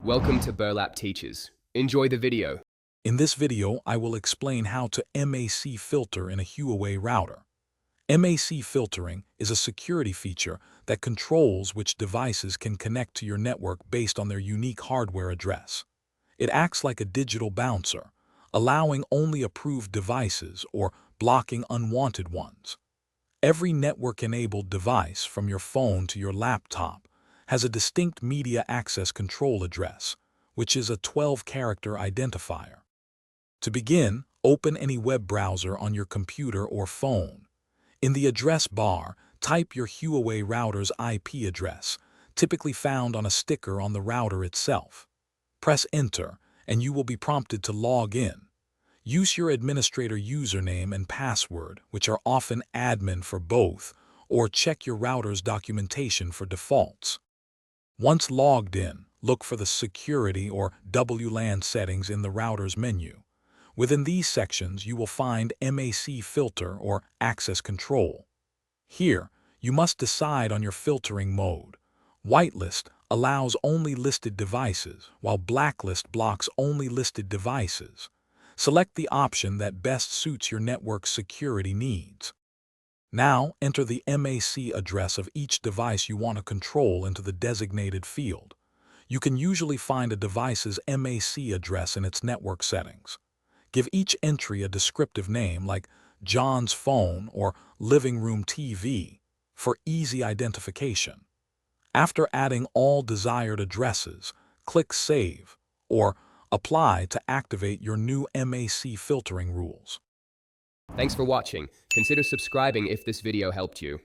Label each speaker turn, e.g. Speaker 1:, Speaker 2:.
Speaker 1: Welcome to Burlap Teachers. Enjoy the video.
Speaker 2: In this video, I will explain how to MAC filter in a Huawei router. MAC filtering is a security feature that controls which devices can connect to your network based on their unique hardware address. It acts like a digital bouncer, allowing only approved devices or blocking unwanted ones. Every network-enabled device, from your phone to your laptop, has a distinct media access control address, which is a 12-character identifier. To begin, open any web browser on your computer or phone. In the address bar, type your Huawei router's IP address, typically found on a sticker on the router itself. Press Enter, and you will be prompted to log in. Use your administrator username and password, which are often admin for both, or check your router's documentation for defaults. Once logged in, look for the Security or WLAN settings in the router's menu. Within these sections, you will find MAC filter or access control. Here, you must decide on your filtering mode. Whitelist allows only listed devices, while blacklist blocks only listed devices. Select the option that best suits your network's security needs. Now, enter the MAC address of each device you want to control into the designated field. You can usually find a device's MAC address in its network settings. Give each entry a descriptive name like John's phone or living room TV for easy identification. After adding all desired addresses, click Save or Apply to activate your new MAC filtering rules.
Speaker 1: Thanks for watching. Consider subscribing if this video helped you.